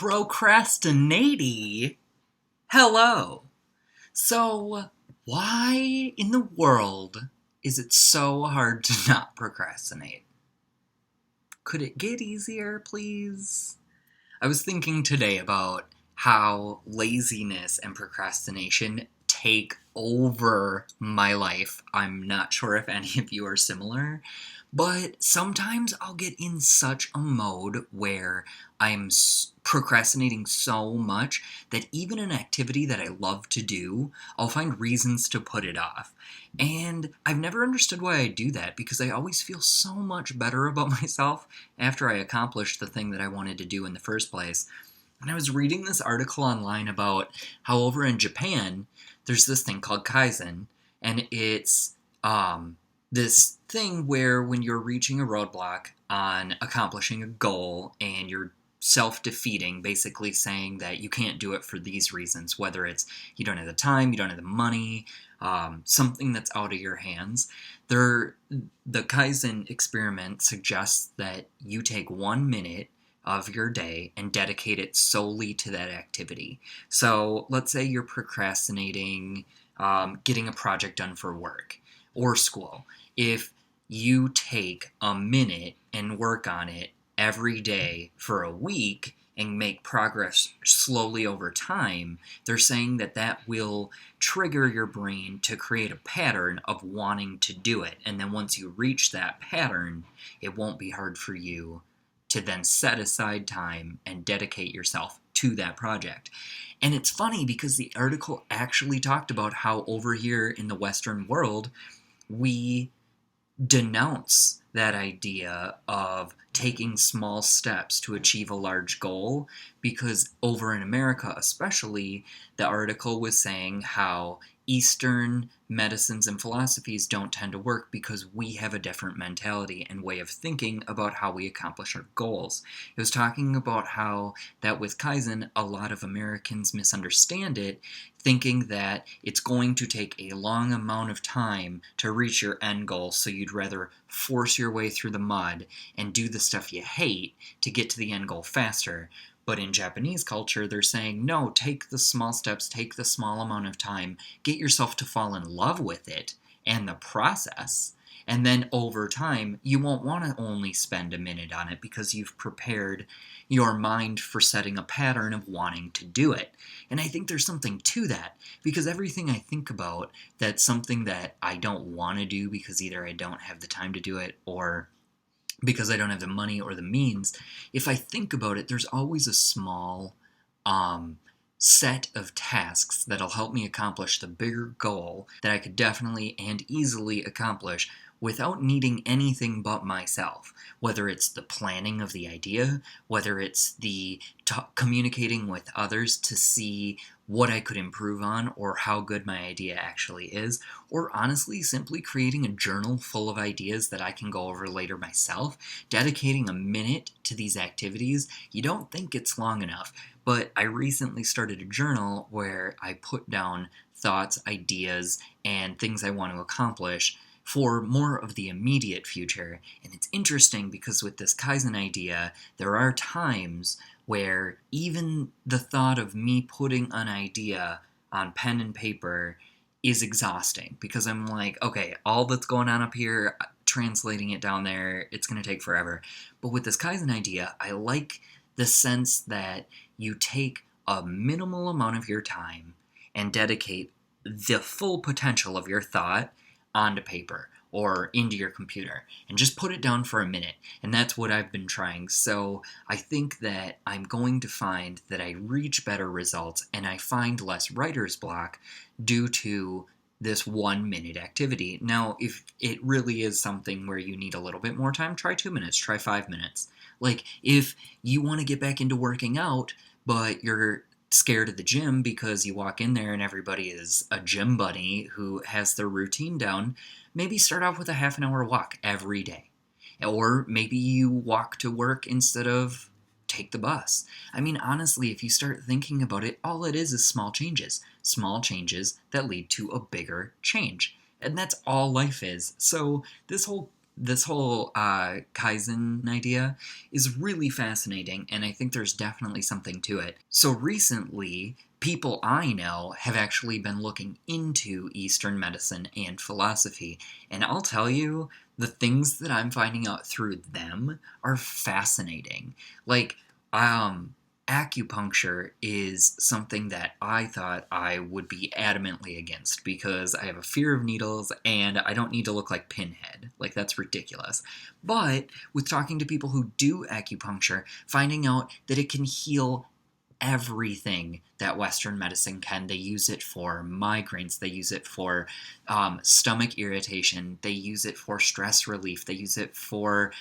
Procrastinating? Hello. So, why in the world is it so hard to not procrastinate? Could it get easier, please? I was thinking today about how laziness and procrastination take over my life. I'm not sure if any of you are similar, but sometimes I'll get in such a mode where I'm procrastinating so much that even an activity that I love to do, I'll find reasons to put it off. And I've never understood why I do that because I always feel so much better about myself after I accomplish the thing that I wanted to do in the first place. And I was reading this article online about how over in Japan, there's this thing called Kaizen, and it's this thing where when you're reaching a roadblock on accomplishing a goal and you're self-defeating, basically saying that you can't do it for these reasons, whether it's you don't have the time, you don't have the money, something that's out of your hands. The Kaizen experiment suggests that you take 1 minute of your day and dedicate it solely to that activity. So let's say you're procrastinating getting a project done for work or school. If you take a minute and work on it every day for a week and make progress slowly over time, they're saying that that will trigger your brain to create a pattern of wanting to do it. And then once you reach that pattern, it won't be hard for you to then set aside time and dedicate yourself to that project. And it's funny because the article actually talked about how over here in the Western world, we denounce that idea of taking small steps to achieve a large goal, because over in America especially, the article was saying how Eastern medicines and philosophies don't tend to work because we have a different mentality and way of thinking about how we accomplish our goals. It was talking about how that with Kaizen, a lot of Americans misunderstand it, thinking that it's going to take a long amount of time to reach your end goal, so you'd rather force your way through the mud and do the stuff you hate to get to the end goal faster. But in Japanese culture, they're saying, no, take the small steps, take the small amount of time, get yourself to fall in love with it and the process. And then over time, you won't want to only spend a minute on it because you've prepared your mind for setting a pattern of wanting to do it. And I think there's something to that, because everything I think about that's something that I don't want to do because either I don't have the time to do it or because I don't have the money or the means, if I think about it, there's always a small set of tasks that'll help me accomplish the bigger goal that I could definitely and easily accomplish without needing anything but myself. Whether it's the planning of the idea, whether it's the communicating with others to see what I could improve on or how good my idea actually is, or honestly simply creating a journal full of ideas that I can go over later myself. Dedicating a minute to these activities, you don't think it's long enough, but I recently started a journal where I put down thoughts, ideas, and things I want to accomplish for more of the immediate future. And it's interesting because with this Kaizen idea, there are times where even the thought of me putting an idea on pen and paper is exhausting, because I'm like, okay, all that's going on up here, translating it down there, it's going to take forever. But with this Kaizen idea, I like the sense that you take a minimal amount of your time and dedicate the full potential of your thought onto paper or into your computer and just put it down for a minute. And that's what I've been trying. So I think that I'm going to find that I reach better results and I find less writer's block due to this 1 minute activity. Now, if it really is something where you need a little bit more time, try 2 minutes, try 5 minutes. Like if you want to get back into working out, but you're scared of the gym because you walk in there and everybody is a gym buddy who has their routine down, maybe start off with a half an hour walk every day. Or maybe you walk to work instead of take the bus. I mean, honestly, if you start thinking about it, all it is small changes that lead to a bigger change. And that's all life is. So this whole this whole Kaizen idea is really fascinating, and I think there's definitely something to it. So recently, people I know have actually been looking into Eastern medicine and philosophy, and I'll tell you, the things that I'm finding out through them are fascinating. Like, um, acupuncture is something that I thought I would be adamantly against because I have a fear of needles and I don't need to look like Pinhead. Like, that's ridiculous. But with talking to people who do acupuncture, finding out that it can heal everything that Western medicine can. They use it for migraines, they use it for stomach irritation, they use it for stress relief, they use it for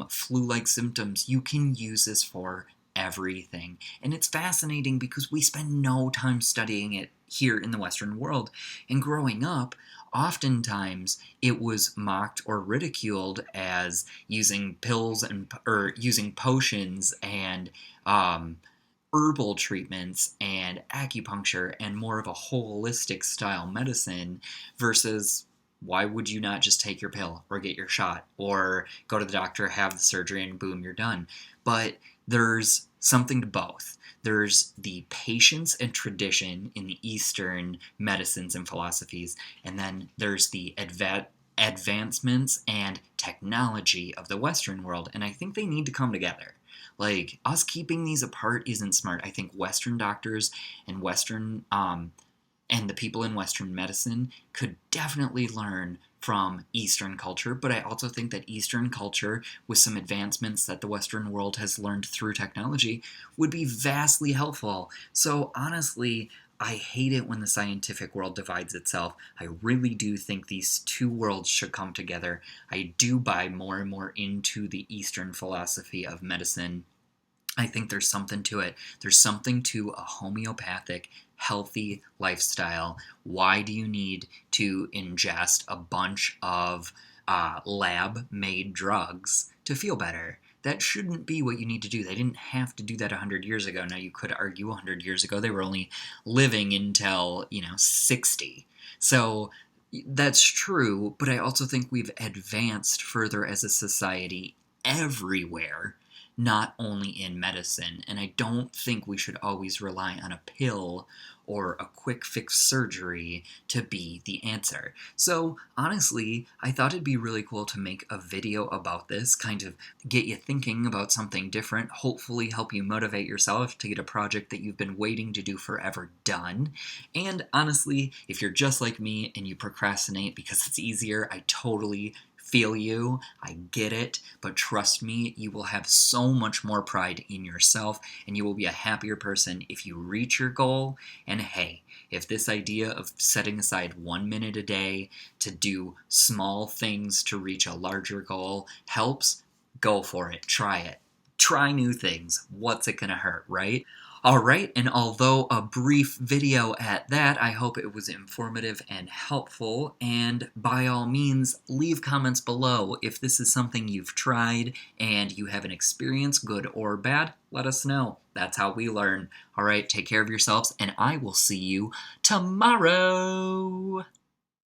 flu-like symptoms. You can use this for everything. And it's fascinating because we spend no time studying it here in the Western world. And growing up, oftentimes it was mocked or ridiculed as using pills and or using potions and herbal treatments and acupuncture and more of a holistic style medicine versus why would you not just take your pill or get your shot or go to the doctor, have the surgery, and boom, you're done. But there's something to both. There's the patience and tradition in the Eastern medicines and philosophies, and then there's the advancements and technology of the Western world, and I think they need to come together. Like, us keeping these apart isn't smart. I think Western doctors and and the people in Western medicine could definitely learn from Eastern culture, but I also think that Eastern culture, with some advancements that the Western world has learned through technology, would be vastly helpful. So honestly, I hate it when the scientific world divides itself. I really do think these two worlds should come together. I do buy more and more into the Eastern philosophy of medicine. I think there's something to it. There's something to a homeopathic, healthy lifestyle. Why do you need to ingest a bunch of lab-made drugs to feel better? That shouldn't be what you need to do. They didn't have to do that 100 years ago. Now, you could argue 100 years ago they were only living until, 60. So that's true, but I also think we've advanced further as a society everywhere, not only in medicine. And I don't think we should always rely on a pill or a quick fix surgery to be the answer. So honestly, I thought it'd be really cool to make a video about this, kind of get you thinking about something different, hopefully help you motivate yourself to get a project that you've been waiting to do forever done. And honestly, if you're just like me and you procrastinate because it's easier, I totally feel you, I get it, but trust me, you will have so much more pride in yourself and you will be a happier person if you reach your goal. And hey, if this idea of setting aside 1 minute a day to do small things to reach a larger goal helps, go for it, try it. Try new things. What's it gonna hurt, right? Alright, and although a brief video at that, I hope it was informative and helpful, and by all means, leave comments below if this is something you've tried and you have an experience, good or bad, let us know. That's how we learn. Alright, take care of yourselves, and I will see you tomorrow!